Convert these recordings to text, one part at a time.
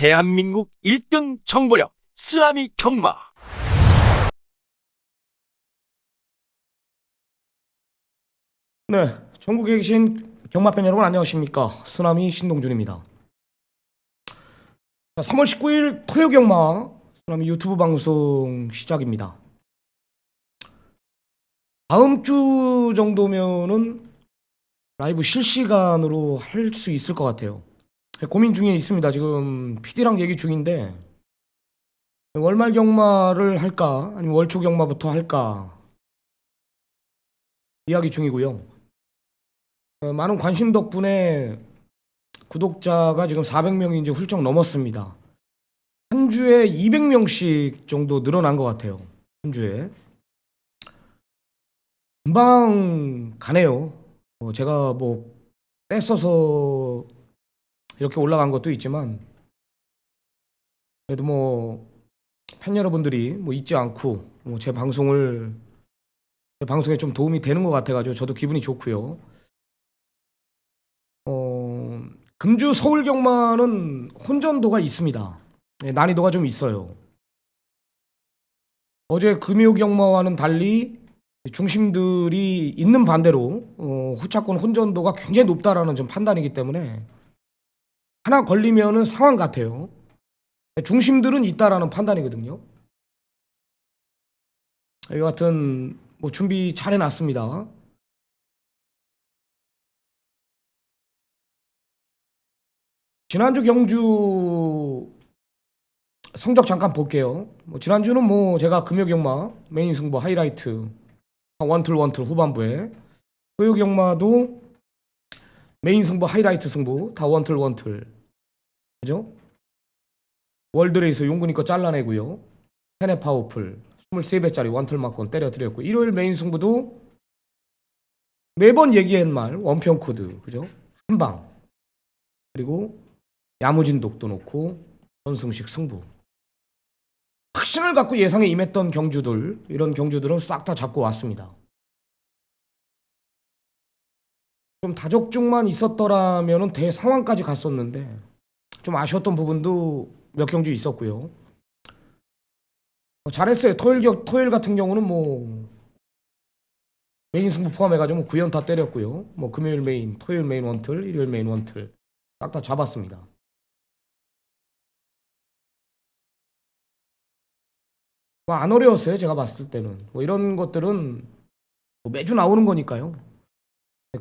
대한민국 1등 정보력 쓰나미 경마. 네, 전국에 계신 경마팬 여러분 안녕하십니까? 쓰나미 신동준입니다. 자, 3월 19일 토요 경마 쓰나미 유튜브 방송 시작입니다. 다음 주 정도면은 라이브 실시간으로 할 수 있을 것 같아요. 고민 중에 있습니다. 지금 PD랑 얘기 중인데 월말 경마를 할까 아니면 월초 경마부터 할까 이야기 중이고요. 많은 관심 덕분에 구독자가 지금 400명이 이제 훌쩍 넘었습니다. 한 주에 200명씩 정도 늘어난 것 같아요. 한 주에. 금방 가네요. 제가 뭐 떼써서 이렇게 올라간 것도 있지만 그래도 뭐 팬 여러분들이 뭐 잊지 않고 뭐 제 방송에 좀 도움이 되는 것 같아가지고 저도 기분이 좋고요. 금주 서울 경마는 혼전도가 있습니다. 난이도가 좀 있어요. 어제 금요 경마와는 달리 중심들이 있는 반대로 후차권 혼전도가 굉장히 높다라는 좀 판단이기 때문에 하나 걸리면은 상황 같아요. 중심들은 있다라는 판단이거든요. 여하튼 뭐 준비 잘 해놨습니다. 지난주 경주 성적 잠깐 볼게요. 지난주는 뭐 제가 금요 경마 메인 승부 하이라이트 원틀 후반부에 토요 경마도 메인 승부 하이라이트 승부 다 원틀 그죠? 월드레이스 용근이 거 잘라내고요. 테네 파워풀 23배짜리 원틀 막권 때려드렸고 일요일 메인 승부도 매번 얘기한 말 원평 코드 그죠? 한방 그리고 야무진 독도 놓고 전승식 승부 확신을 갖고 예상에 임했던 경주들 이런 경주들은 싹 다 잡고 왔습니다. 좀 다적중만 있었더라면 대상황까지 갔었는데 좀 아쉬웠던 부분도 몇 경주 있었고요. 잘했어요. 토요일 같은 경우는 뭐 메인 승부 포함해가지고 9연타 때렸고요. 뭐 금요일 메인, 토요일 메인 원틀, 일요일 메인 원틀 싹 다 잡았습니다. 뭐 안 어려웠어요. 제가 봤을 때는 뭐 이런 것들은 뭐 매주 나오는 거니까요.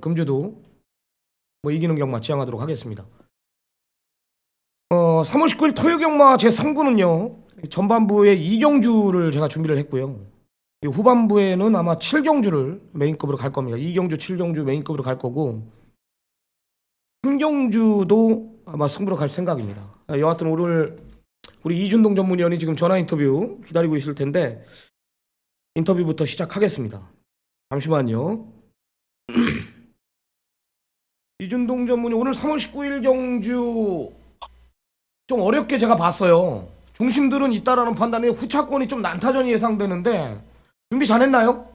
금주도 뭐 이기는 경마 지향하도록 하겠습니다. 3월 19일 토요 경마 제 3부는요. 전반부에 2경주를 제가 준비를 했고요. 후반부에는 아마 7경주를 메인급으로 갈 겁니다. 2경주, 7경주 메인급으로 갈 거고 3경주도 아마 승부로 갈 생각입니다. 여하튼 오늘 우리 이준동 전문위원이 지금 전화 인터뷰 기다리고 있을 텐데 인터뷰부터 시작하겠습니다. 잠시만요. 이준동 전문위 오늘 3월 19일 경주 좀 어렵게 제가 봤어요. 중심들은 있다라는 판단에 후차권이 좀 난타전이 예상되는데 준비 잘했나요?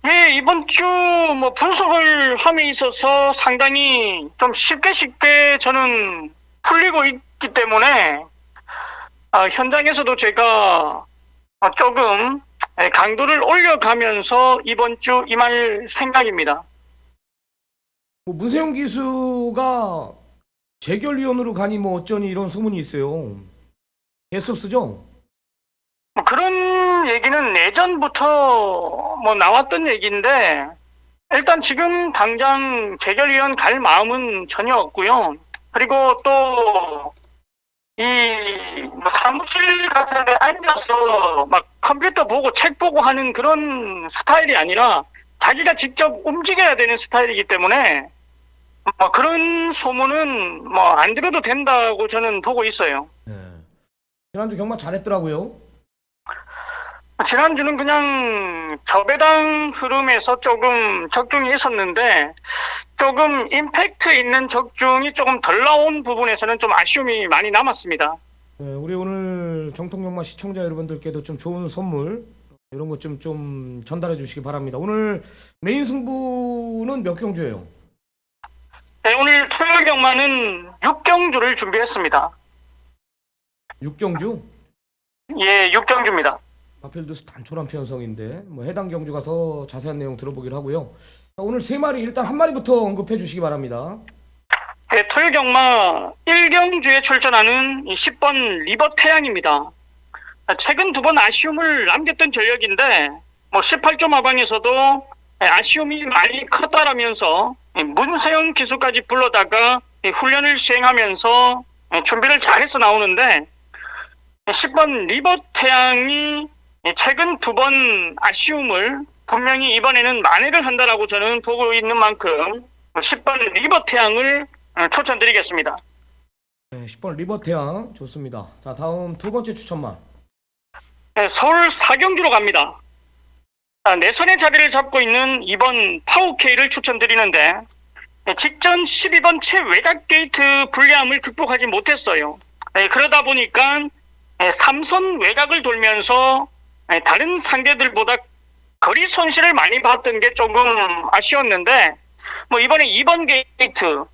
예, 이번 주 뭐 분석을 함에 있어서 상당히 좀 쉽게 저는 풀리고 있기 때문에 현장에서도 제가 조금 강도를 올려가면서 이번 주 임할 생각입니다. 문세영 기수가 재결위원으로 가니 뭐 어쩌니 이런 소문이 있어요. 계속 쓰죠? 그런 얘기는 예전부터 뭐 나왔던 얘기인데 일단 지금 당장 재결위원 갈 마음은 전혀 없고요. 그리고 또 이 사무실 같은 데 앉아서 막 컴퓨터 보고 책 보고 하는 그런 스타일이 아니라 자기가 직접 움직여야 되는 스타일이기 때문에 뭐 그런 소문은 뭐 안 들어도 된다고 저는 보고 있어요. 네. 지난주 경마 잘했더라고요. 지난주는 그냥 저배당 흐름에서 조금 적중이 있었는데 조금 임팩트 있는 적중이 조금 덜 나온 부분에서는 좀 아쉬움이 많이 남았습니다. 네, 우리 오늘 정통경마 시청자 여러분들께도 좀 좋은 선물 이런 것 좀 전달해 주시기 바랍니다. 오늘 메인 승부는 몇 경주예요? 네, 오늘 토요일 경마는 6경주를 준비했습니다. 6경주? 예, 6경주입니다. 하필도 단촐한 편성인데 뭐 해당 경주 가서 자세한 내용 들어보기로 하고요. 자, 오늘 세 마리 일단 한 마리부터 언급해 주시기 바랍니다. 예, 토요경마 1경주에 출전하는 10번 리버 태양입니다. 최근 두 번 아쉬움을 남겼던 전력인데 뭐 18조 마방에서도 아쉬움이 많이 컸다라면서 문세영 기수까지 불러다가 훈련을 수행하면서 준비를 잘해서 나오는데 10번 리버 태양이 최근 두 번 아쉬움을 분명히 이번에는 만회를 한다라고 저는 보고 있는 만큼 10번 리버 태양을 추천드리겠습니다. 네, 10번 리버태양 좋습니다. 자, 다음 두 번째 추천만. 네, 서울 사경주로 갑니다. 내 손에 자리를 잡고 있는 2번 파워K를 추천드리는데 직전 12번 최외곽 게이트 불리함을 극복하지 못했어요. 그러다 보니까 3선 외곽을 돌면서 다른 상대들보다 거리 손실을 많이 봤던 게 조금 아쉬웠는데 뭐 이번에 2번 게이트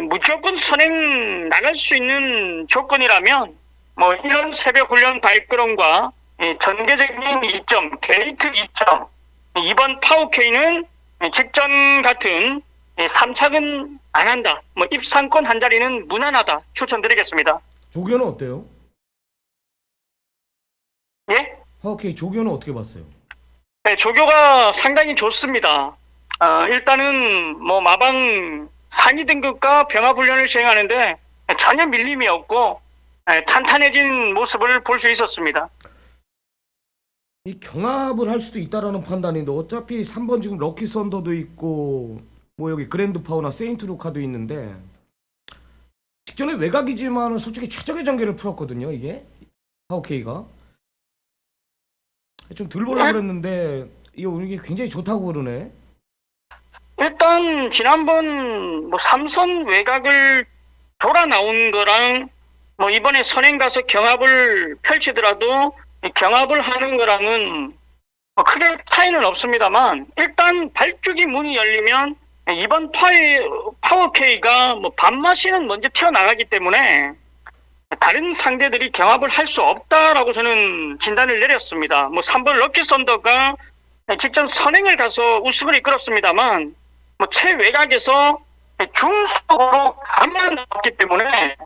무조건 선행 나갈 수 있는 조건이라면 뭐 이런 새벽 훈련 발걸음과 전개적인 이점, 게이트 이점, 이번 파워K는 직전 같은 3착은 안 한다. 뭐 입상권 한 자리는 무난하다. 추천드리겠습니다. 조교는 어때요? 예? 오케이, 조교는 어떻게 봤어요? 네, 조교가 상당히 좋습니다. 일단은 뭐 마방 상위 등급과 병합 훈련을 수행하는데 전혀 밀림이 없고 탄탄해진 모습을 볼 수 있었습니다. 이 경합을 할 수도 있다라는 판단인데 어차피 3번 지금 럭키 썬더도 있고 뭐 여기 그랜드 파워나 세인트 루카도 있는데 직전에 외곽이지만 솔직히 최적의 전개를 풀었거든요. 이게 파워K가 좀 덜 보려고 그랬는데 이게 굉장히 좋다고 그러네. 일단 지난번 뭐 삼선 외곽을 돌아 나온 거랑 뭐 이번에 선행 가서 경합을 펼치더라도 이 경합을 하는 거랑은 뭐 크게 차이는 없습니다만 일단 발주기 문이 열리면 이번 파워K가 뭐 밥맛이는 먼저 튀어나가기 때문에 다른 상대들이 경합을 할 수 없다라고 저는 진단을 내렸습니다. 뭐 3번 럭키 썬더가 직전 선행을 가서 우승을 이끌었습니다만 뭐 최외곽에서 중속으로 가만 나왔기 때문에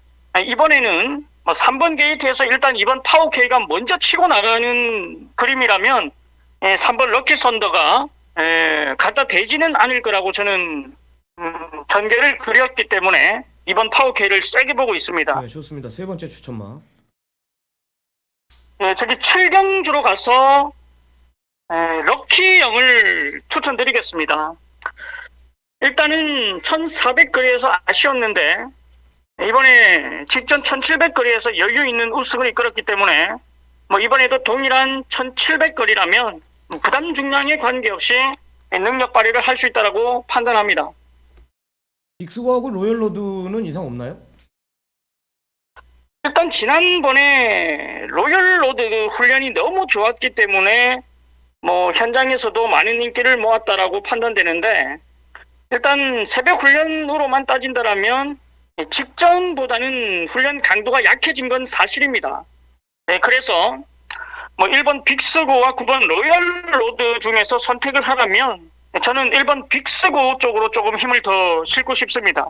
이번에는 뭐 3번 게이트에서 일단 이번 파워K가 먼저 치고 나가는 그림이라면 3번 럭키 썬더가 갖다 대지는 않을 거라고 저는 전개를 그렸기 때문에 이번 파워K를 세게 보고 있습니다. 네, 좋습니다. 세 번째 추천만. 저기 7경주로 가서 럭키영을 추천드리겠습니다. 일단은 1400거리에서 아쉬웠는데 이번에 직전 1700거리에서 여유 있는 우승을 이끌었기 때문에 뭐 이번에도 동일한 1700거리라면 부담 중량에 관계없이 능력 발휘를 할 수 있다고 판단합니다. 빅스고하고 로열로드는 이상 없나요? 일단 지난번에 로열로드 훈련이 너무 좋았기 때문에 뭐 현장에서도 많은 인기를 모았다라고 판단되는데 일단 새벽 훈련으로만 따진다라면 직전보다는 훈련 강도가 약해진 건 사실입니다. 그래서 뭐 1번 빅스고와 9번 로열로드 중에서 선택을 하라면 저는 1번 빅스고 쪽으로 조금 힘을 더 싣고 싶습니다.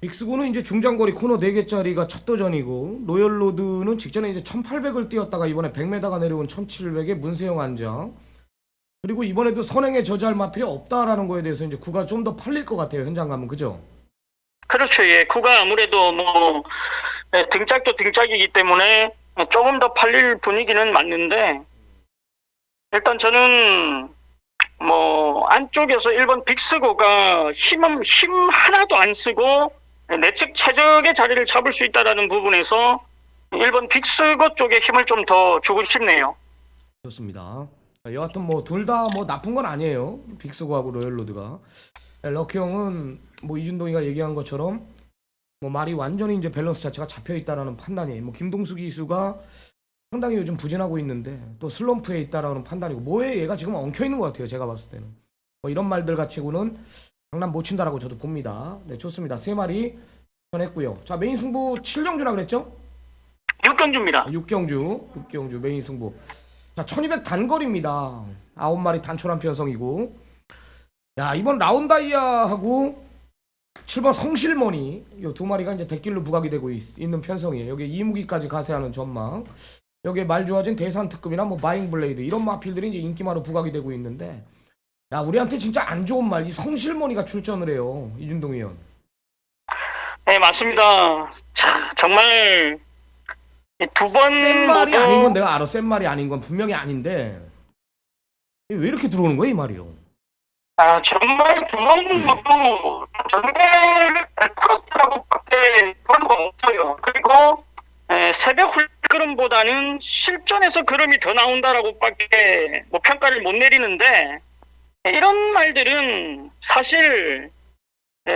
빅스고는 이제 중장거리 코너 4개짜리가 첫 도전이고 로열로드는 직전에 이제 1800을 뛰었다가 이번에 100m가 내려온 1700에 문세영 안장 그리고 이번에도 선행에 저지할 맛 필요 없다라는 거에 대해서 이제 구가 좀 더 팔릴 것 같아요. 현장 가면 그죠? 그렇죠. 예, 구가 아무래도 뭐 등짝도 등짝이기 때문에 조금 더 팔릴 분위기는 맞는데 일단 저는 뭐 안쪽에서 1번 빅스고가 힘 하나도 안 쓰고 내측 최적의 자리를 잡을 수 있다라는 부분에서 1번 빅스고 쪽에 힘을 좀 더 주고 싶네요. 좋습니다. 여하튼 뭐 둘 다 뭐 나쁜 건 아니에요. 빅스고하고 로열로드가. 럭키 형은 뭐 이준동이가 얘기한 것처럼 뭐 말이 완전히 이제 밸런스 자체가 잡혀 있다라는 판단이 뭐 김동수 기수가 상당히 요즘 부진하고 있는데 또 슬럼프에 있다라는 판단이고 뭐에 얘가 지금 엉켜 있는 것 같아요. 제가 봤을 때는 뭐 이런 말들 가치고는 장난 못 친다라고 저도 봅니다. 네, 좋습니다. 세 마리 전했고요. 자, 메인 승부 7경주라 그랬죠? 6 육경주입니다. 육경주 메인 승부. 자, 1200 단거리입니다. 9마리 단촐한 편성이고. 야, 이번 라운다이아하고 7번 성실머니 이 두 마리가 이제 대길로 부각이 되고 있는 편성이에요. 여기 이무기까지 가세하는 전망. 여기에 말 좋아진 대산 특급이나 뭐 마잉 블레이드 이런 마필들이 이제 인기마로 부각이 되고 있는데, 야, 우리한테 진짜 안 좋은 말 이 성실머니가 출전을 해요. 이준동 의원. 네, 맞습니다. 자, 정말 두 번 센 말이 모두 아닌 건 내가 알아. 센 말이 아닌 건 분명히 아닌데 왜 이렇게 들어오는 거야 이 말이요? 정말 두 번 모두 전개를 풀었다고밖에 볼 수가 없어요. 그리고 새벽 훌끄름보다는 실전에서 그름이 더 나온다라고밖에 뭐 평가를 못 내리는데, 이런 말들은 사실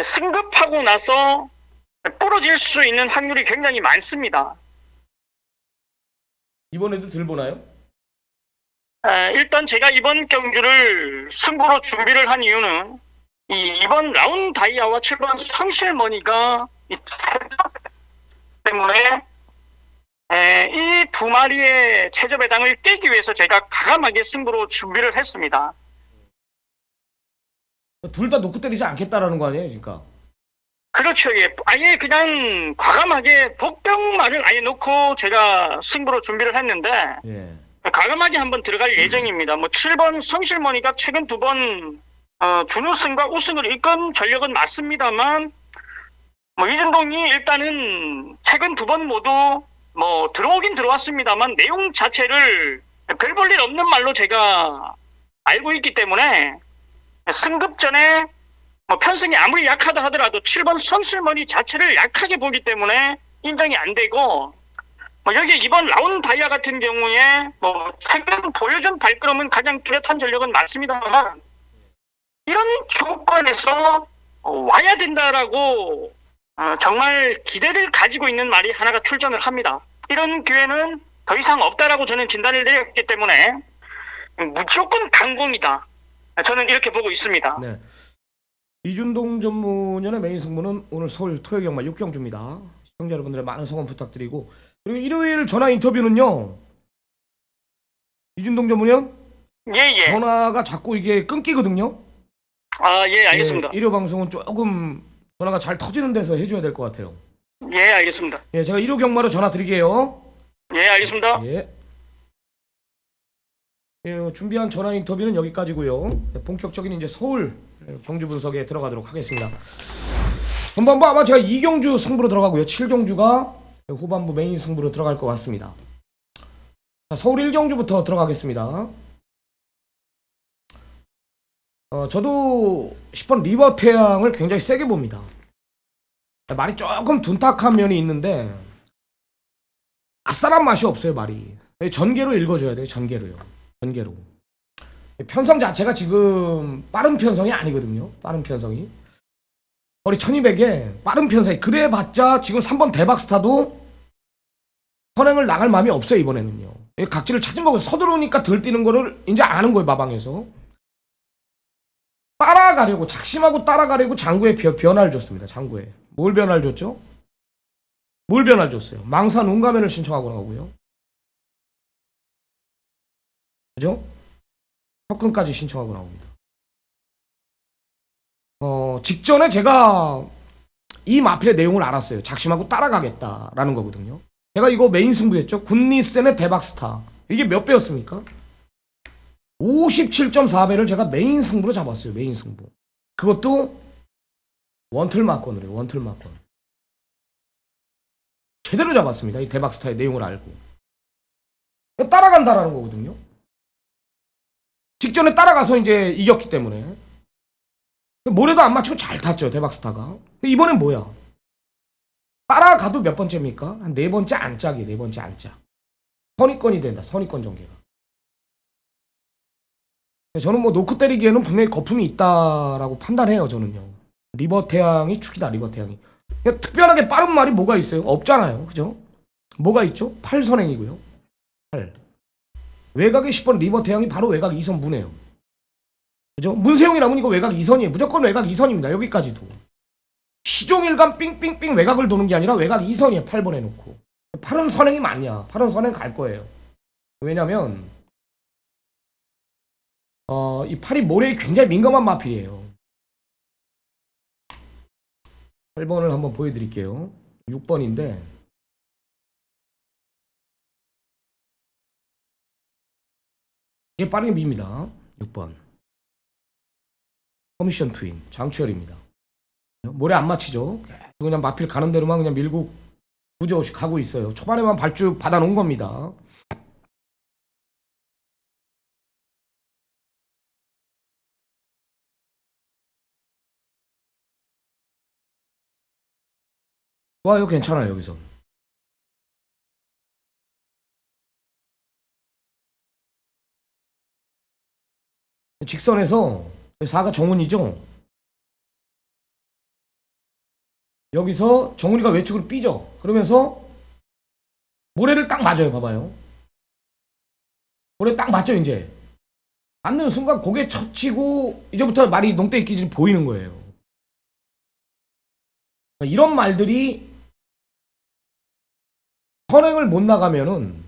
승급하고 나서 부러질 수 있는 확률이 굉장히 많습니다. 이번에도 들보나요? 일단 제가 이번 경주를 승부로 준비를 한 이유는 이번 라운 다이아와 7번 성실머니가 때문에 이 두 마리의 최저 배당을 깨기 위해서 제가 과감하게 승부로 준비를 했습니다. 둘 다 놓고 때리지 않겠다라는 거 아니에요, 그러니까? 그렇죠. 예. 아예 그냥 과감하게 복병말을 아예 놓고 제가 승부로 준비를 했는데, 예. 과감하게 한번 들어갈 예정입니다. 뭐 7번 성실머니가 최근 두 번 준우승과 우승을 이끈 전력은 맞습니다만, 뭐 이준동이 일단은 최근 두 번 모두 뭐 들어오긴 들어왔습니다만 내용 자체를 별 볼 일 없는 말로 제가 알고 있기 때문에, 승급 전에 뭐 편승이 아무리 약하다 하더라도 7번 성실머니 자체를 약하게 보기 때문에 인정이 안 되고, 뭐 여기 이번 라운 다이아 같은 경우에 뭐 최근 보여준 발걸음은 가장 뚜렷한 전력은 맞습니다만, 이런 조건에서 와야 된다라고 정말 기대를 가지고 있는 말이 하나가 출전을 합니다. 이런 기회는 더 이상 없다라고 저는 진단을 내렸기 때문에 무조건 강공이다, 저는 이렇게 보고 있습니다. 네. 이준동 전문위원의 메인 승부는 오늘 서울 토요경마 육경주입니다. 시청자 여러분들의 많은 성원 부탁드리고, 그리고 일요일 전화 인터뷰는요, 이준동 전문위원 예. 전화가 자꾸 이게 끊기거든요. 예, 알겠습니다. 예, 일요 방송은 조금 전화가 잘 터지는 데서 해줘야 될 것 같아요. 예, 알겠습니다. 예, 제가 일요 경마로 전화 드릴게요. 예, 알겠습니다. 예. 예, 준비한 전화 인터뷰는 여기까지고요. 본격적인 이제 서울 경주 분석에 들어가도록 하겠습니다. 전반부 아마 제가 2경주 승부로 들어가고요. 7경주가 후반부 메인 승부로 들어갈 것 같습니다. 자, 서울 1경주부터 들어가겠습니다. 저도 10번 리버 태양을 굉장히 세게 봅니다. 말이 조금 둔탁한 면이 있는데 아싸란 맛이 없어요, 말이. 전개로 읽어줘야 돼요, 전개로요. 전개로. 편성 자체가 지금 빠른 편성이 아니거든요. 빠른 편성이. 거리 1200에 빠른 편성이. 그래봤자 지금 3번 대박스타도 선행을 나갈 마음이 없어요, 이번에는요. 각지를 찾은 거고 서두르니까 덜 뛰는 거를 이제 아는 거예요, 마방에서. 따라가려고, 작심하고 따라가려고 장구에 변화를 줬습니다, 장구에. 뭘 변화를 줬죠? 뭘 변화를 줬어요? 망산 운가면을 신청하고 나오고요. 그죠? 협근까지 신청하고 나옵니다. 직전에 제가 이 마필의 내용을 알았어요. 작심하고 따라가겠다라는 거거든요. 제가 이거 메인 승부였죠. 군니센의 대박스타. 이게 몇 배였습니까? 57.4배를 제가 메인 승부로 잡았어요. 메인 승부. 그것도 원틀 막건으로 해요. 원틀 막건. 제대로 잡았습니다. 이 대박스타의 내용을 알고. 따라간다라는 거거든요. 직전에 따라가서 이제 이겼기 때문에. 모래도 안 맞추고 잘 탔죠, 대박스타가. 이번엔 뭐야? 따라가도 몇 번째입니까? 한 네 번째 안짝이에요, 네 번째 안짝. 선입권이 된다, 선입권 전개가. 저는 뭐 노크 때리기에는 분명히 거품이 있다라고 판단해요, 저는요. 리버 태양이 축이다, 리버 태양이. 특별하게 빠른 말이 뭐가 있어요? 없잖아요, 그죠? 뭐가 있죠? 8선행이고요. 8. 외곽의 10번 리버 태양이 바로 외곽 2선 문이에요. 그죠? 문세용이라면 이거 외곽 2선이에요. 무조건 외곽 2선입니다. 여기까지도. 시종일관 삥삥삥 외곽을 도는 게 아니라 외곽 2선이에요. 8번 해놓고. 팔은 선행이 맞냐? 팔은 선행 갈 거예요. 왜냐면 이 팔이 모래에 굉장히 민감한 마필이에요. 8번을 한번 보여드릴게요. 6번인데 이게 빠르게 밉니다. 6번 커미션 트윈 장추열입니다. 모래 안 맞히죠? 그냥 마필 가는 대로만 그냥 밀고 구조없이 가고 있어요. 초반에만 발주 받아놓은 겁니다. 좋아요. 괜찮아요. 여기서 직선에서 4가 정운이죠. 여기서 정운이가 외측으로 삐져. 그러면서 모래를 딱 맞아요. 봐봐요. 모래 딱 맞죠. 이제 맞는 순간 고개 척치고 이제부터 말이 농땡이 끼지 보이는 거예요. 이런 말들이 선행을 못 나가면은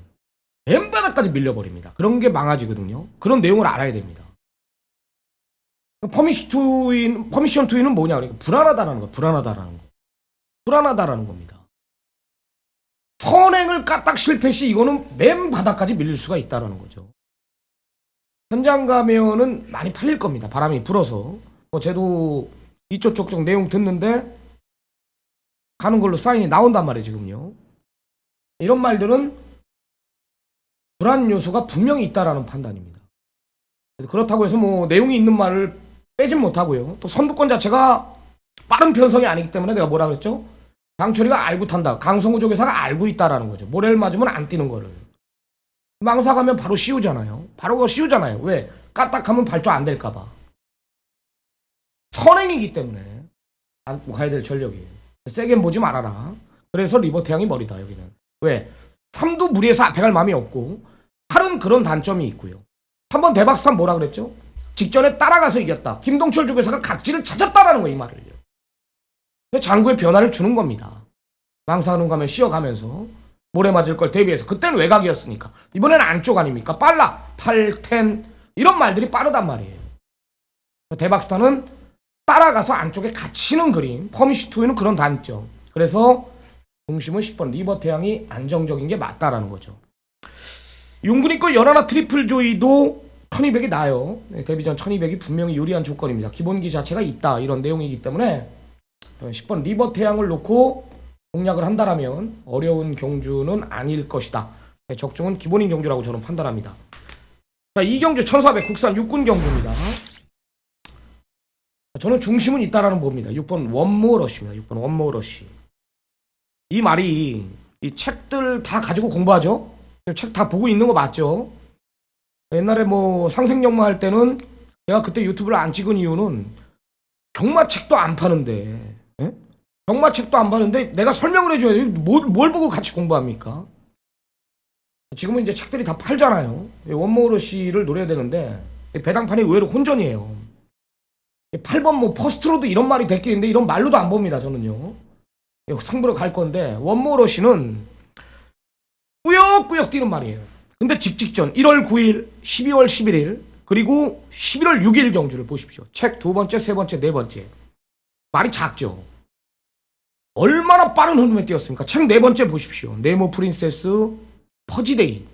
맨바닥까지 밀려버립니다. 그런 게 망아지거든요. 그런 내용을 알아야 됩니다. 퍼미션 투인은 뭐냐? 그러니까 불안하다라는 거, 불안하다라는 겁니다. 선행을 까딱 실패 시 이거는 맨 바닥까지 밀릴 수가 있다라는 거죠. 현장 가면은 많이 팔릴 겁니다. 바람이 불어서. 쟤도 이쪽 쪽쪽 내용 듣는데 가는 걸로 사인이 나온단 말이에요, 지금요. 이런 말들은 불안 요소가 분명히 있다라는 판단입니다. 그렇다고 해서 뭐 내용이 있는 말을 빼진 못하고요. 또 선두권 자체가 빠른 편성이 아니기 때문에 내가 뭐라 그랬죠? 장철이가 알고 탄다. 강성우 조교사가 알고 있다라는 거죠. 모래를 맞으면 안 뛰는 거를. 망사 가면 바로 씌우잖아요. 바로 그거 씌우잖아요. 왜? 까딱하면 발조 안 될까봐. 선행이기 때문에 안고 가야 될 전력이에요. 세게 보지 말아라. 그래서 리버 태양이 머리다 여기는. 왜? 3도 무리해서 앞에 갈 마음이 없고 8은 그런 단점이 있고요. 3번 대박스탄 뭐라 그랬죠? 직전에 따라가서 이겼다. 김동철 조교사가 각지를 찾았다라는 거예요. 이 말을요. 장구의 변화를 주는 겁니다. 망사하는 가면 쉬어가면서 모래 맞을 걸 대비해서. 그때는 외곽이었으니까. 이번에는 안쪽 아닙니까? 빨라. 8, 10 이런 말들이 빠르단 말이에요. 대박스탄은 따라가서 안쪽에 갇히는 그림. 퍼미시2는 그런 단점. 그래서 중심은 10번 리버 태양이 안정적인 게 맞다라는 거죠. 용군이 거 연하나 트리플 조이도 1200이 나요. 데뷔전 1200이 분명히 유리한 조건입니다. 기본기 자체가 있다 이런 내용이기 때문에 10번 리버 태양을 놓고 공략을 한다라면 어려운 경주는 아닐 것이다. 적중은 기본인 경주라고 저는 판단합니다. 자, 이 경주 1400 국산 육군 경주입니다. 저는 중심은 있다라는 봅니다. 6번 원모어 러시입니다. 6번 원모어 러시. 이 말이 이 책들 다 가지고 공부하죠? 책 다 보고 있는 거 맞죠? 옛날에 뭐 상생역마 할 때는 제가 그때 유튜브를 안 찍은 이유는 경마책도 안 파는데 경마책도 안 파는데 내가 설명을 해줘야 뭘 보고 같이 공부합니까? 지금은 이제 책들이 다 팔잖아요. 원모어러 씨를 노려야 되는데 배당판이 의외로 혼전이에요. 8번 뭐 퍼스트로도 이런 말이 됐겠는데 이런 말로도 안 봅니다. 저는요. 승부로 갈 건데 원모어러 씨는 꾸역꾸역 뛰는 말이에요. 근데 직전 1월 9일, 12월 11일 그리고 11월 6일 경주를 보십시오. 책 두 번째, 세 번째, 네 번째. 말이 작죠. 얼마나 빠른 흐름에 뛰었습니까? 책 네 번째 보십시오. 네모 프린세스, 퍼지데이.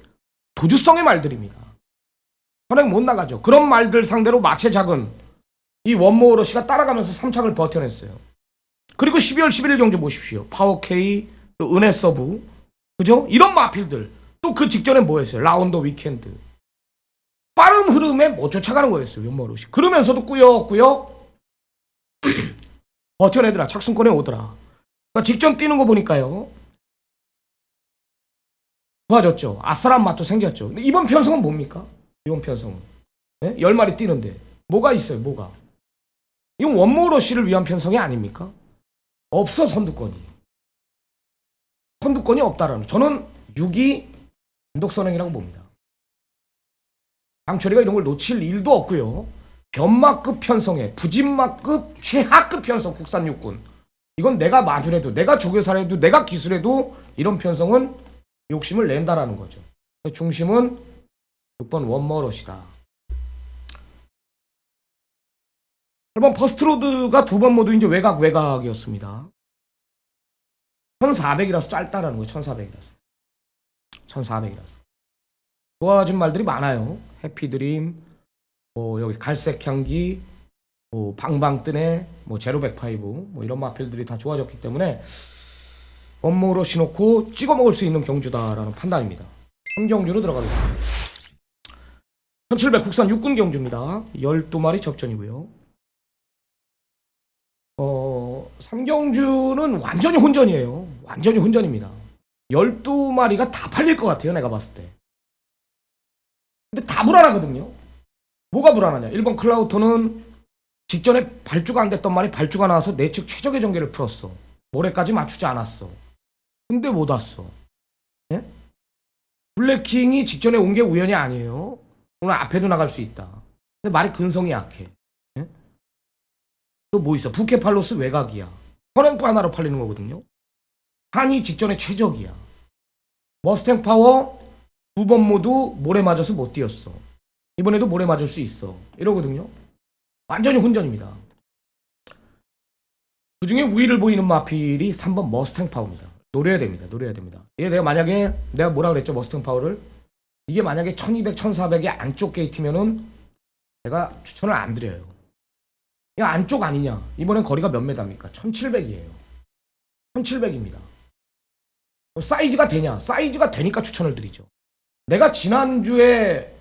도주성의 말들입니다. 선행 못 나가죠. 그런 말들 상대로 마체 작은 이 원모어러 씨가 따라가면서 3착을 버텨냈어요. 그리고 12월 11일 경주 보십시오. 파워케이, 또 은혜 서브. 그죠? 이런 마필들. 또 그 직전에 뭐 했어요? 라운더 위켄드. 빠른 흐름에 못 쫓아가는 거였어요. 원모어러 씨. 그러면서도 꾸역꾸역 버텨내더라. 착순권에 오더라. 그러니까 직전 뛰는 거 보니까요. 좋아졌죠. 아싸란 맛도 생겼죠. 근데 이번 편성은 뭡니까? 이번 편성은. 네? 10마리 뛰는데. 뭐가 있어요? 뭐가? 이건 원모어러 씨를 위한 편성이 아닙니까? 없어, 선두권이. 선두권이 없다라는. 저는 6이 단독선행이라고 봅니다. 강철이가 이런 걸 놓칠 일도 없고요. 변마급 편성에 부진마급 최하급 편성 국산 육군. 이건 내가 마주래도 내가 조교사래도 내가 기술해도 이런 편성은 욕심을 낸다라는 거죠. 중심은 6번 원머롯이다. 8번 퍼스트로드가 두 번 모두 이제 외곽이었습니다. 1400이라서 짧다라는 거예요. 1400이라서. 좋아진 말들이 많아요. 해피드림, 뭐 여기 갈색 향기, 뭐 방방 뜨네, 뭐 제로백파이브, 뭐 이런 마필들이 다 좋아졌기 때문에 원모로 놓고 찍어 먹을 수 있는 경주다라는 판단입니다. 3경주로 들어가겠습니다. 1700 국산 육군 경주입니다. 12마리 접전이고요. 3경주는 완전히 혼전이에요. 완전히 혼전입니다. 12마리가 다 팔릴 것 같아요. 내가 봤을 때. 근데 다 불안하거든요. 뭐가 불안하냐. 1번 클라우터는 직전에 발주가 안 됐던 말이 발주가 나와서 내 측 최적의 전개를 풀었어. 모레까지 맞추지 않았어. 근데 못 왔어. 예? 블랙킹이 직전에 온 게 우연이 아니에요. 오늘 앞에도 나갈 수 있다. 근데 말이 근성이 약해. 예? 또 뭐 있어? 부케팔로스 외곽이야. 선행파 하나로 팔리는 거거든요. 한이 직전에 최적이야. 머스탱 파워 두 번 모두 모래 맞아서 못 뛰었어. 이번에도 모래 맞을 수 있어. 이러거든요. 완전히 혼전입니다. 그 중에 우위를 보이는 마필이 3번 머스탱 파워입니다. 노려야 됩니다. 이게 내가 만약에 내가 뭐라 그랬죠? 머스탱 파워를 이게 만약에 1200, 1400의 안쪽 게이트면은 내가 추천을 안 드려요. 이거 안쪽 아니냐? 이번엔 거리가 몇 메다입니까? 1700이에요. 1700입니다. 사이즈가 되냐? 사이즈가 되니까 추천을 드리죠. 내가 지난주에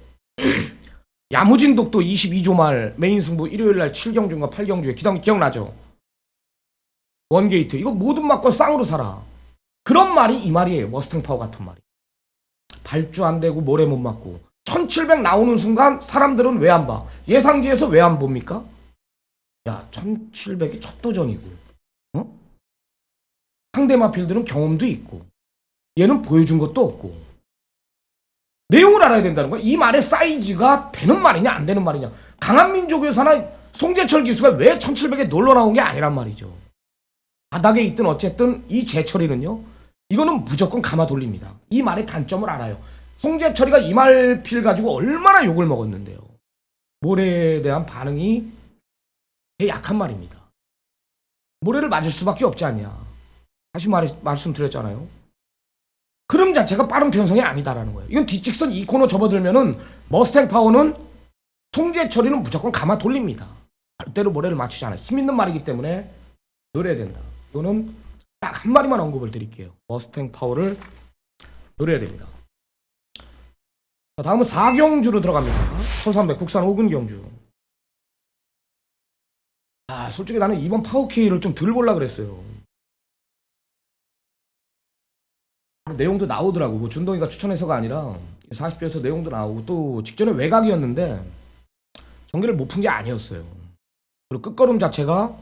야무진 독도 22조 말 메인 승부 일요일날 7경주인가 8경주에 기억나죠? 원게이트 이거 모든 막건 쌍으로 사라. 그런 말이 이 말이에요. 머스탱 파워 같은 말이. 발주 안 되고 모래 못 맞고 1700 나오는 순간 사람들은 왜 안 봐? 예상지에서 왜 안 봅니까? 야 1700이 첫 도전이고 어? 상대 마필들은 경험도 있고 얘는 보여준 것도 없고 내용을 알아야 된다는 거야. 이 말의 사이즈가 되는 말이냐 안 되는 말이냐. 강한민족에서나 송재철 기수가 왜 1700에 놀러 나온 게 아니란 말이죠. 바닥에 있든 어쨌든 이 재철이는요. 이거는 무조건 감아 돌립니다. 이 말의 단점을 알아요. 송재철이가 이 말필 가지고 얼마나 욕을 먹었는데요. 모래에 대한 반응이 되게 약한 말입니다. 모래를 맞을 수밖에 없지 않냐. 다시 말씀드렸잖아요. 흐름 자체가 빠른 편성이 아니다라는 거예요. 이건 뒷직선 이 코너 접어들면은 머스탱 파워는 송재철이는 무조건 감아 돌립니다. 절대로 모래를 맞추지 않아요. 힘 있는 말이기 때문에 노려야 된다. 이거는 딱 한 마리만 언급을 드릴게요. 머스탱 파워를 노려야 됩니다. 자, 다음은 4경주로 들어갑니다. 1300 국산 5군 경주. 솔직히 나는 이번 파워K를 좀 덜 보려고 그랬어요. 내용도 나오더라고. 뭐 준동이가 추천해서가 아니라 40조에서 내용도 나오고 또 직전에 외곽이었는데 전개를 못 푼 게 아니었어요. 그리고 끝걸음 자체가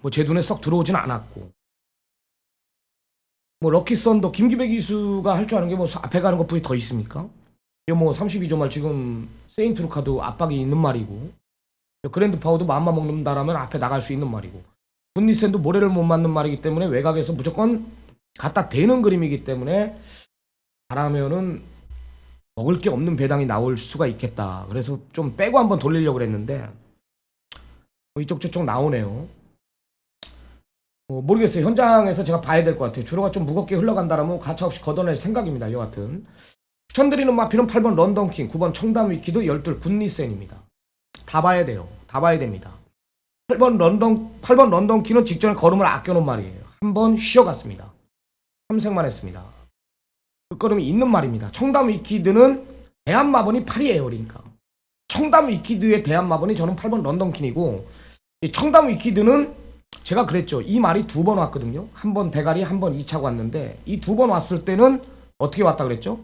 뭐 제 눈에 썩 들어오진 않았고 뭐 럭키썬도 김기배 기수가 할 줄 아는 게 뭐 앞에 가는 것뿐이 더 있습니까? 이거 뭐 32조 말 지금 세인트루카도 압박이 있는 말이고 그랜드 파워도 마음만 먹는다라면 앞에 나갈 수 있는 말이고 분리센도 모래를 못 맞는 말이기 때문에 외곽에서 무조건 갖다 대는 그림이기 때문에 잘하면은 먹을 게 없는 배당이 나올 수가 있겠다. 그래서 좀 빼고 한번 돌리려고 그랬는데 이쪽 저쪽 나오네요. 모르겠어요. 현장에서 제가 봐야 될 것 같아요. 주로가 좀 무겁게 흘러간다라면 가차없이 걷어낼 생각입니다. 여하튼 추천드리는 마필은 8번 런던킹, 9번 청담 위키드, 12 굿니센입니다. 다 봐야 돼요. 다 봐야 됩니다. 8번 런던킹은 직전에 걸음을 아껴놓은 말이에요. 한번 쉬어갔습니다. 탐색만 했습니다. 그 걸음이 있는 말입니다. 청담 위키드는 대한마번이 8이에요. 그러니까 청담 위키드의 대한마번이 저는 8번 런던킹이고 이 청담 위키드는 제가 그랬죠. 이 말이 두 번 왔거든요. 한 번 대가리, 한 번 2차고 왔는데 이 두 번 왔을 때는 어떻게 왔다 그랬죠?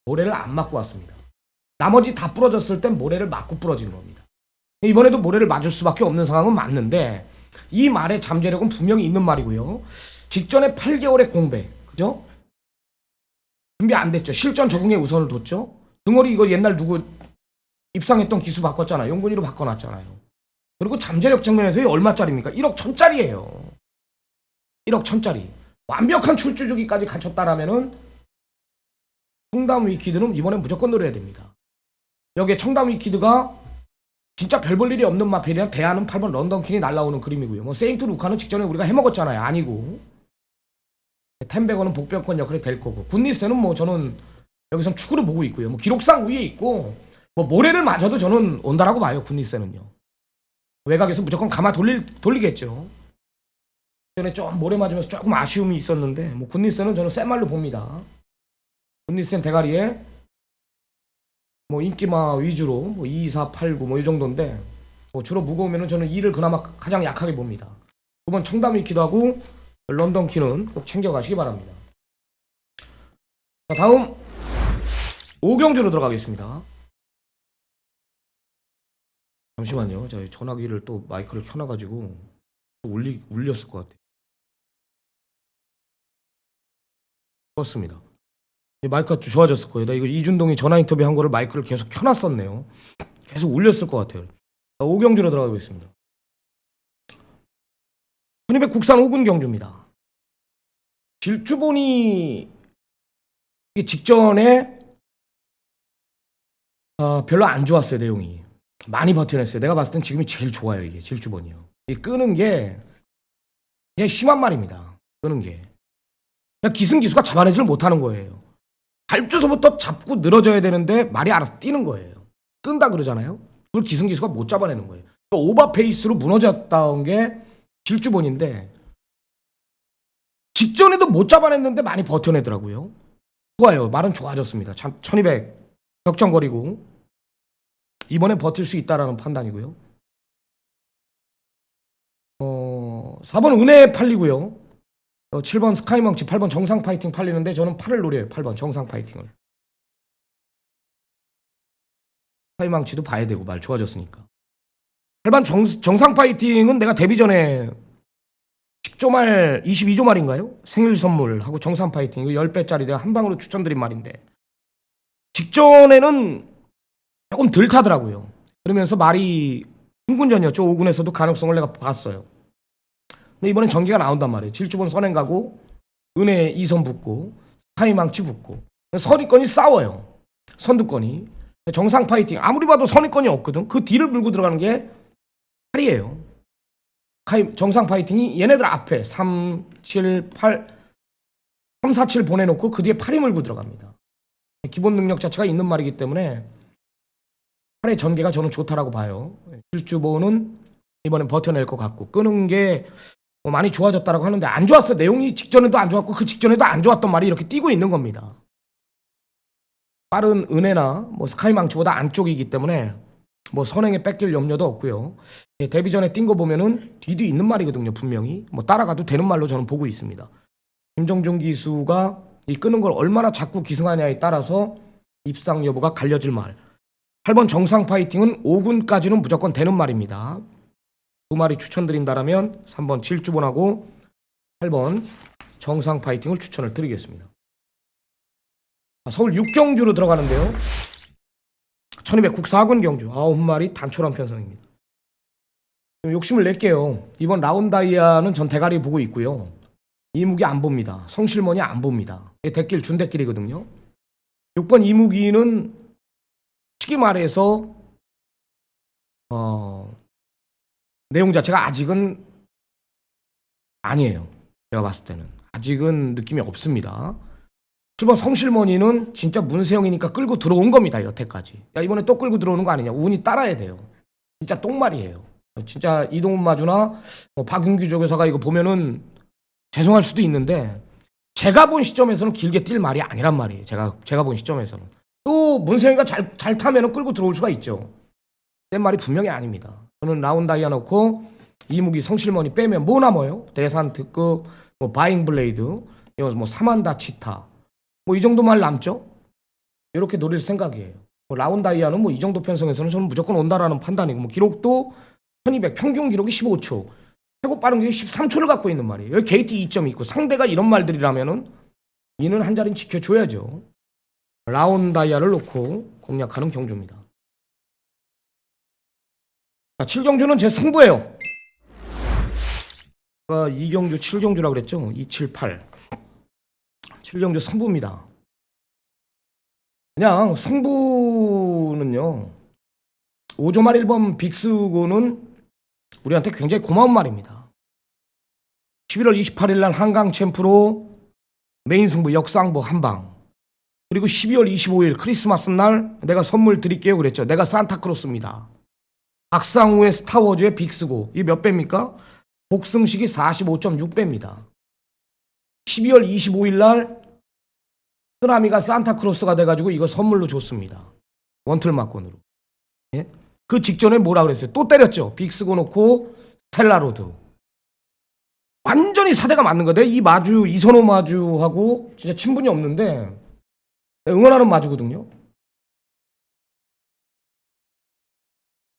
모래를 안 맞고 왔습니다. 나머지 다 부러졌을 땐 모래를 맞고 부러지는 겁니다. 이번에도 모래를 맞을 수밖에 없는 상황은 맞는데 이 말의 잠재력은 분명히 있는 말이고요. 직전에 8개월의 공백, 그죠? 준비 안 됐죠. 실전 적응에 우선을 뒀죠. 등어리 이거 옛날 누구 입상했던 기수 바꿨잖아요. 용군이로 바꿔놨잖아요. 그리고 잠재력 측면에서 얼마짜리입니까? 1억 1000짜리예요. 1억 1000짜리. 완벽한 출주주기까지 갖췄다라면은 청담 위키드는 이번엔 무조건 노려야 됩니다. 여기에 청담 위키드가 진짜 별 볼 일이 없는 마필이랑 대하는 8번 런던킹이 날라오는 그림이고요. 뭐 세인트 루카는 직전에 우리가 해먹었잖아요. 아니고 템베거는 복병권 역할이 될 거고, 굿니스는 뭐 저는 여기선 축으로 보고 있고요. 뭐 기록상 위에 있고, 뭐 모래를 맞아도 저는 온다라고 봐요. 굿니스는요. 외곽에서 무조건 감아 돌리겠죠. 전에 좀 모래 맞으면서 조금 아쉬움이 있었는데, 뭐 굿니스는 저는 센 말로 봅니다. 굿니스는 대가리에 뭐 인기마 위주로 뭐 2, 4, 8, 9 뭐 이 정도인데, 뭐 주로 무거우면은 저는 2를 그나마 가장 약하게 봅니다. 두 번 청담이 있기도 하고 런던 키는 꼭 챙겨가시기 바랍니다. 자, 다음 5경주로 들어가겠습니다. 잠시만요. 저 전화기를 또 마이크를 켜놔가지고 또 울렸을 것 같아요. 껐습니다. 마이크가 좋아졌을 거예요. 나 이거 이준동이 전화 인터뷰 한 거를 마이크를 계속 켜놨었네요. 계속 울렸을 것 같아요. 5경주로 들어가겠습니다. 1200 국산 5군 경주입니다. 질주본이 직전에 별로 안 좋았어요. 내용이 많이 버텨냈어요. 내가 봤을 땐 지금이 제일 좋아요. 이게 질주본이요. 이 끄는 게 그냥 심한 말입니다. 끄는 게 그냥 기승기수가 잡아내지를 못하는 거예요. 발주서부터 잡고 늘어져야 되는데 말이 알아서 뛰는 거예요. 끈다 그러잖아요. 그걸 기승기수가 못 잡아내는 거예요. 그러니까 오버페이스로 무너졌다는 게 질주본인데, 직전에도 못 잡아냈는데 많이 버텨내더라고요. 좋아요. 말은 좋아졌습니다. 1200 격정거리고 이번엔 버틸 수 있다라는 판단이고요. 4번 은혜 팔리고요. 7번 스카이망치, 8번 정상 파이팅 팔리는데 저는 8을 노려요. 8번 정상 파이팅을. 스카이망치도 봐야 되고 말 좋아졌으니까. 8번 정상 파이팅은 내가 데뷔 전에 10조 말 22조 말인가요? 생일 선물하고 정상 파이팅 이거 10배짜리 내가 한 방으로 추천드린 말인데, 직전에는 조금 덜 타더라고요. 그러면서 말이 흥군전이었죠. 5군에서도 가능성을 내가 봤어요. 근데 이번엔 전기가 나온단 말이에요. 질주본 선행 가고 은혜 2선 붙고 스카이망치 붙고 선위권이 싸워요. 선두권이. 정상 파이팅 아무리 봐도 선위권이 없거든. 그 뒤를 물고 들어가는 게 8이에요. 정상 파이팅이 얘네들 앞에 3, 7, 8 3, 4, 7 보내놓고 그 뒤에 8이 물고 들어갑니다. 기본 능력 자체가 있는 말이기 때문에 8의 전개가 저는 좋다라고 봐요. 질주본은 이번엔 버텨낼 것 같고, 끄는 게 많이 좋아졌다라고 하는데 안 좋았어. 내용이 직전에도 안 좋았고 그 직전에도 안 좋았던 말이 이렇게 띄고 있는 겁니다. 빠른 은혜나 뭐 스카이망치보다 안쪽이기 때문에 뭐 선행에 뺏길 염려도 없고요. 데뷔 전에 뛴 거 보면은 뒤도 있는 말이거든요. 분명히 뭐 따라가도 되는 말로 저는 보고 있습니다. 김정준 기수가 이 끄는 걸 얼마나 자꾸 기승하냐에 따라서 입상 여부가 갈려질 말. 8번 정상 파이팅은 5군까지는 무조건 되는 말입니다. 두 마리 추천드린다라면 3번 질주본하고 8번 정상 파이팅을 추천을 드리겠습니다. 서울 6경주로 들어가는데요. 1200 국사군 경주 9마리 단촐한 편성입니다. 욕심을 낼게요. 이번 라운다이아는 전 대가리 보고 있고요. 이무기 안 봅니다. 성실머니 안 봅니다. 대길 준대길이거든요. 6번 이무기는 솔직히 말해서 내용 자체가 아직은 아니에요. 제가 봤을 때는 아직은 느낌이 없습니다. 7번 성실머니는 진짜 문세영이니까 끌고 들어온 겁니다. 여태까지. 야, 이번에 또 끌고 들어오는 거 아니냐. 운이 따라야 돼요. 진짜 똥말이에요. 진짜 이동훈 마주나 박윤규 조교사가 이거 보면은 죄송할 수도 있는데, 제가 본 시점에서는 길게 뛸 말이 아니란 말이에요. 제가 본 시점에서는. 또 문세영이가 잘 타면은 끌고 들어올 수가 있죠. 내 말이 분명히 아닙니다. 저는 라운다이아 넣고 이무기 성실머니 빼면 뭐 남아요? 대산 특급, 뭐 바잉 블레이드, 뭐 사만다 치타, 뭐 이 정도 말 남죠? 이렇게 노릴 생각이에요. 뭐 라운다이아는 뭐 이 정도 편성에서는 저는 무조건 온다라는 판단이고, 뭐 기록도 1200 평균 기록이 15초, 최고 빠른 게 13초를 갖고 있는 말이에요. 여기 게이트 2점이 있고 상대가 이런 말들이라면은 이는 한 자리는 지켜줘야죠. 라운다이아를 놓고 공략하는 경주입니다. 자, 7경주는 제 승부예요. 2경주 7경주라고 그랬죠. 2, 7, 8. 7경주 승부입니다. 그냥 승부는요, 5조말 1번 빅스고는 우리한테 굉장히 고마운 말입니다. 11월 28일 날 한강 챔프로 메인 승부 역상보 한방, 그리고 12월 25일 크리스마스 날 내가 선물 드릴게요 그랬죠. 내가 산타크로스입니다. 박상우의 스타워즈의 빅스고, 이 몇 배입니까? 복승식이 45.6배입니다. 12월 25일 날 쓰나미가 산타크로스가 돼가지고 이거 선물로 줬습니다. 원틀 막권으로. 예? 그 직전에 뭐라 그랬어요? 또 때렸죠. 빅스고 놓고 스텔라로드. 완전히 사대가 맞는 거야. 이 마주, 이선호 마주하고 진짜 친분이 없는데 응원하는 마주거든요.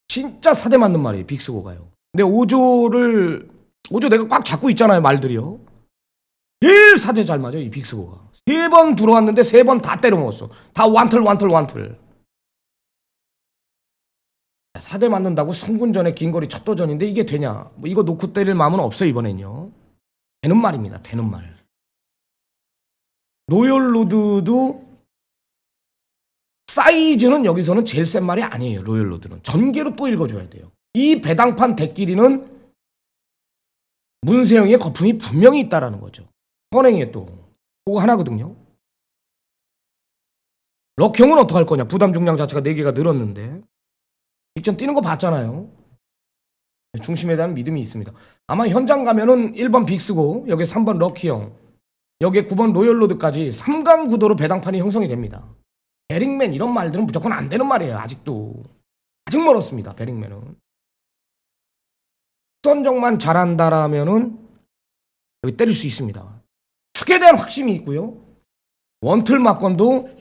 진짜 사대 맞는 말이에요. 빅스고가요. 근데 5조 내가 꽉 잡고 있잖아요. 말들이요. 제일 사대 잘 맞아요. 이 빅스고가. 3번 들어왔는데 3번 다 때려 먹었어. 다 완틀. 사대 맞는다고 성군전에 긴거리 첫 도전인데 이게 되냐? 뭐 이거 놓고 때릴 마음은 없어요. 이번엔요. 되는 말입니다. 되는 말. 로열로드도 사이즈는 여기서는 제일 센 말이 아니에요. 로열로드는 전개로 또 읽어줘야 돼요. 이 배당판 대끼리는 문세영의 거품이 분명히 있다라는 거죠. 선행에 또 그거 하나거든요. 럭형은 어떡할 거냐? 부담 중량 자체가 4개가 늘었는데 직전 뛰는 거 봤잖아요. 중심에 대한 믿음이 있습니다. 아마 현장 가면은 1번 빅스고, 여기 3번 럭키형, 여기에 9번 로열로드까지 3강 구도로 배당판이 형성이 됩니다. 베링맨 이런 말들은 무조건 안 되는 말이에요. 아직도. 아직 멀었습니다. 베링맨은. 선정만 잘한다라면은 여기 때릴 수 있습니다. 축에 대한 확신이 있고요. 원틀 막건도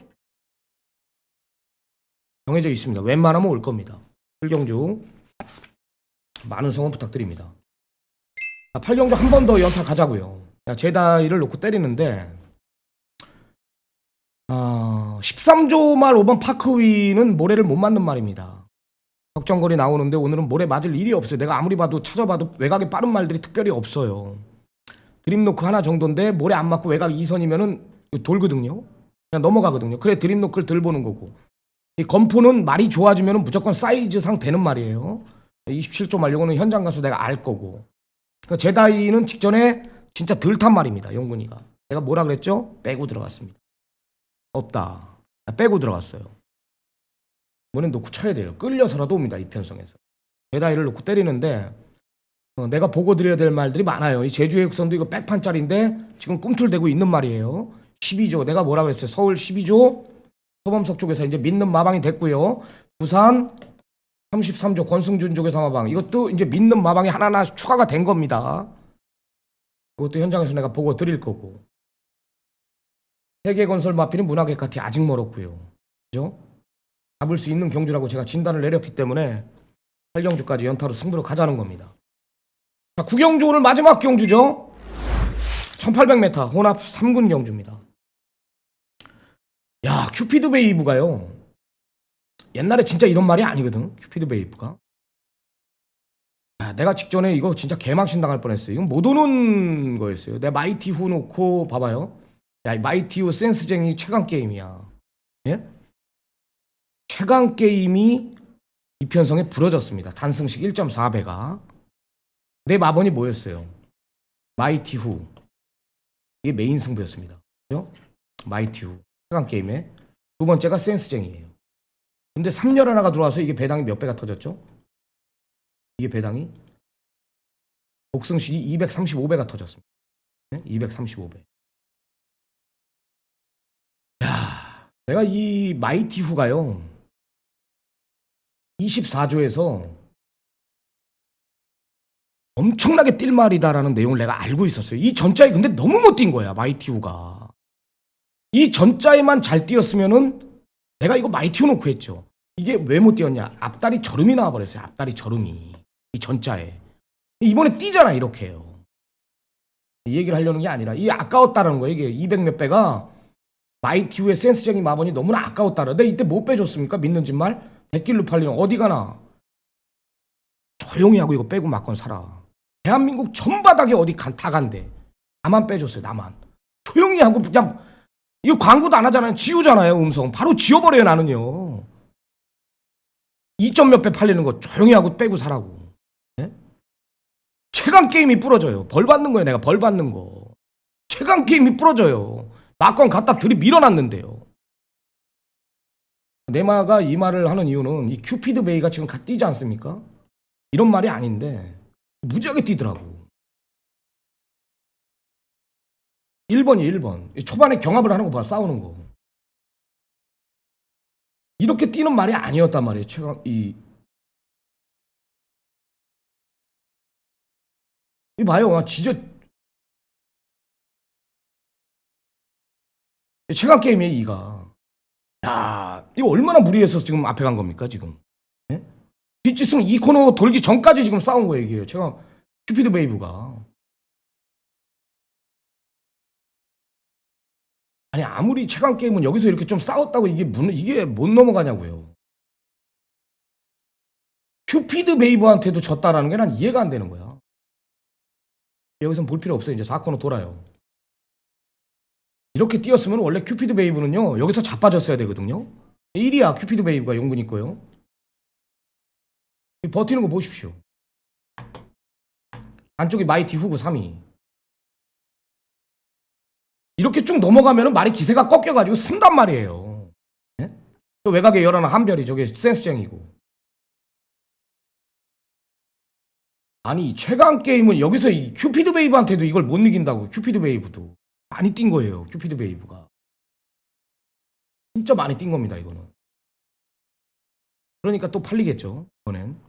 정해져 있습니다. 웬만하면 올 겁니다. 팔경주 많은 성원 부탁드립니다. 8경주 한 번 더 연타 가자고요. 제다이를 놓고 때리는데 13조 말 5번 파크위는 모래를 못 맞는 말입니다. 적정거리 나오는데 오늘은 모래 맞을 일이 없어요. 내가 아무리 봐도 찾아봐도 외곽에 빠른 말들이 특별히 없어요. 드림 노크 하나 정도인데 모래 안 맞고 외곽 2선이면은 돌거든요. 그냥 넘어가거든요. 그래 드림 노크를 들 보는 거고. 이 건포는 말이 좋아지면 무조건 사이즈상 되는 말이에요. 27조 말려고는 현장 가서 내가 알 거고. 그러니까 제다이는 직전에 진짜 덜 탄 말입니다. 용군이가. 내가 뭐라 그랬죠? 빼고 들어갔습니다. 없다. 빼고 들어갔어요. 이번엔 놓고 쳐야 돼요. 끌려서라도 옵니다. 이 편성에서. 제다이를 놓고 때리는데 내가 보고 드려야 될 말들이 많아요. 이 제주의 육선도 이거 백판짜리인데 지금 꿈틀대고 있는 말이에요. 12조. 내가 뭐라 그랬어요? 서울 12조. 서범석 쪽에서 이제 믿는 마방이 됐고요. 부산 33조 권승준 쪽에서 마방. 이것도 이제 믿는 마방이 하나하나 추가가 된 겁니다. 그것도 현장에서 내가 보고 드릴 거고. 세계건설 마필은 문화개카티 아직 멀었고요. 그죠? 잡을 수 있는 경주라고 제가 진단을 내렸기 때문에 8경주까지 연타로 승부로 가자는 겁니다. 자, 9경주 오늘 마지막 경주죠. 1800m 혼합 3군 경주입니다. 야, 큐피드 베이브가요. 옛날에 진짜 이런 말이 아니거든. 큐피드 베이브가. 야, 내가 직전에 이거 진짜 개망신 당할 뻔했어요. 이건 못 오는 거였어요. 내가 마이티 후 놓고 봐봐요. 야, 이 마이티 후 센스쟁이 최강 게임이야. 예? 최강 게임이 이편성에 부러졌습니다. 단승식 1.4배가. 내 마번이 뭐였어요? 마이티 후. 이게 메인 승부였습니다. 그죠? 마이티 후. 최강 게임에. 두 번째가 센스쟁이에요. 근데 3열 하나가 들어와서 이게 배당이 몇 배가 터졌죠? 이게 배당이 복승식이 235배가 터졌습니다. 네? 235배. 야, 내가 이 마이티 후가요. 24조에서 엄청나게 뛸 말이다라는 내용을 내가 알고 있었어요. 이 전자에 근데 너무 못 뛴 거야. 마이티 후가. 이 전자에만 잘 뛰었으면은 내가 이거 마이티 후 놓고 했죠. 이게 왜 못 뛰었냐? 앞다리 저름이 나와버렸어요. 앞다리 저름이. 이 전자에. 이번에 뛰잖아. 이렇게요. 이 얘기를 하려는 게 아니라 이 아까웠다라는 거예요. 이게 200 몇 배가 마이티 후의 센스적인 마번이 너무나 아까웠다라. 내가 이때 못 빼줬습니까? 믿는 집 말. 백길로 팔리는 어디 가나. 조용히 하고 이거 빼고 맞건 살아. 대한민국 전바닥에 어디 다 간대. 나만 빼줬어요. 나만. 조용히 하고 그냥 이거 광고도 안 하잖아요. 지우잖아요. 음성 바로 지워버려요. 나는요. 2점 몇 배 팔리는 거 조용히 하고 빼고 사라고. 예? 최강 게임이 부러져요. 벌 받는 거예요. 내가 벌 받는 거. 최강 게임이 부러져요. 낙관 갖다 들이 밀어놨는데요. 내마가 이 말을 하는 이유는 이 큐피드 베이가 지금 갓 뛰지 않습니까? 이런 말이 아닌데 무지하게 뛰더라고. 1번이 1번. 초반에 경합을 하는 거 봐. 싸우는 거. 이렇게 뛰는 말이 아니었단 말이에요. 최강 이 봐요. 진짜 최강 게임이에요. 이가. 야, 이거 얼마나 무리해서 지금 앞에 간 겁니까 지금? 예? 뒷지승 이 코너 돌기 전까지 지금 싸운 거예요. 이게 최강 큐피드 베이브가. 아니 아무리 최강 게임은 여기서 이렇게 좀 싸웠다고 이게 못 넘어가냐고요. 큐피드 베이브한테도 졌다라는 게 난 이해가 안 되는 거야. 여기선 볼 필요 없어요. 이제 4코너 돌아요. 이렇게 뛰었으면 원래 큐피드 베이브는요 여기서 자빠졌어야 되거든요. 1위야 큐피드 베이브가 용군이 거요. 버티는 거 보십시오. 안쪽이 마이티 후구 3위. 이렇게 쭉 넘어가면은 말이 기세가 꺾여가지고 쓴단 말이에요. 예? 외곽에 열하나 한별이 저게 센스쟁이고. 아니 최강 게임은 여기서 이 큐피드 베이브한테도 이걸 못 이긴다고. 큐피드 베이브도 많이 뛴 거예요. 큐피드 베이브가 진짜 많이 뛴 겁니다. 이거는. 그러니까 또 팔리겠죠. 이번엔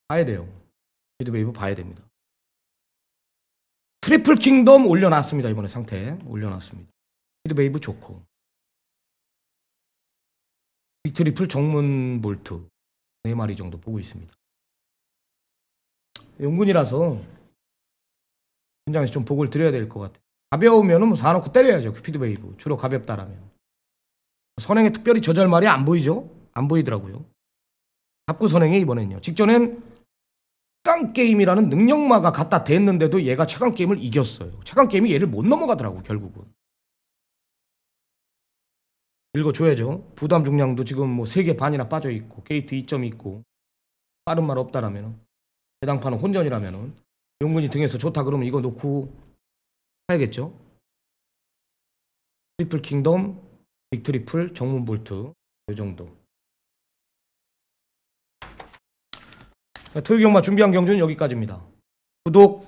봐야 돼요. 큐피드 베이브 봐야 됩니다. 트리플 킹덤 올려놨습니다. 이번에 상태 올려놨습니다. 큐피드 베이브 좋고 빅트리플 정문 볼트 4마리 정도 보고 있습니다. 용군이라서 현장에서 좀 보고를 드려야 될 것 같아요. 가벼우면은 뭐 사놓고 때려야죠. 큐피드 베이브 주로 가볍다라면. 선행에 특별히 저절 말이 안 보이죠? 안 보이더라고요. 잡고 선행에 이번엔요. 직전엔 최강 게임이라는 능력마가 갖다 댔는데도 얘가 최강 게임을 이겼어요. 최강 게임이 얘를 못 넘어가더라고 결국은. 읽어줘야죠. 부담 중량도 지금 뭐 3개 반이나 빠져 있고 게이트 2점 있고 빠른 말 없다라면은 해당판은 혼전이라면은 용군이 등에서 좋다 그러면 이거 놓고 해야겠죠. 트리플 킹덤, 빅트리플, 정문 볼트 이 정도. 토요일 경마 준비한 경주는 여기까지입니다. 구독,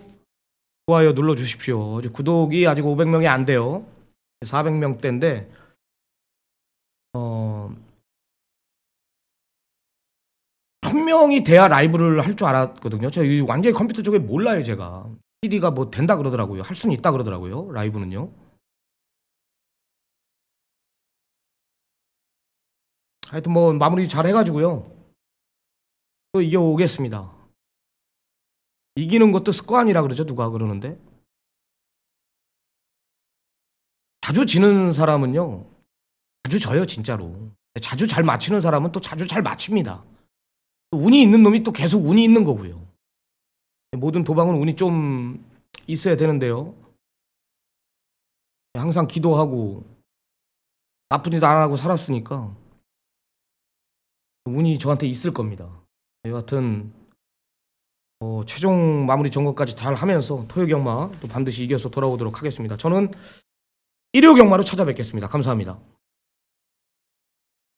좋아요 눌러주십시오. 구독이 아직 500명이 안 돼요. 400명대인데 1000명이 돼야 라이브를 할 줄 알았거든요. 제가 완전히 컴퓨터 쪽에 몰라요. 제가 PD가 뭐 된다 그러더라고요. 할 수는 있다 그러더라고요. 라이브는요. 하여튼 뭐 마무리 잘 해가지고요. 또 이겨오겠습니다. 이기는 것도 습관이라 그러죠. 누가 그러는데. 자주 지는 사람은요. 자주 져요. 진짜로. 자주 잘 맞히는 사람은 또 자주 잘 맞힙니다. 또 운이 있는 놈이 또 계속 운이 있는 거고요. 모든 도박은 운이 좀 있어야 되는데요. 항상 기도하고 나쁜 짓 안 하고 살았으니까 운이 저한테 있을 겁니다. 여하튼 최종 마무리 점검까지 잘 하면서 토요 경마 또 반드시 이겨서 돌아오도록 하겠습니다. 저는 일요 경마로 찾아뵙겠습니다. 감사합니다.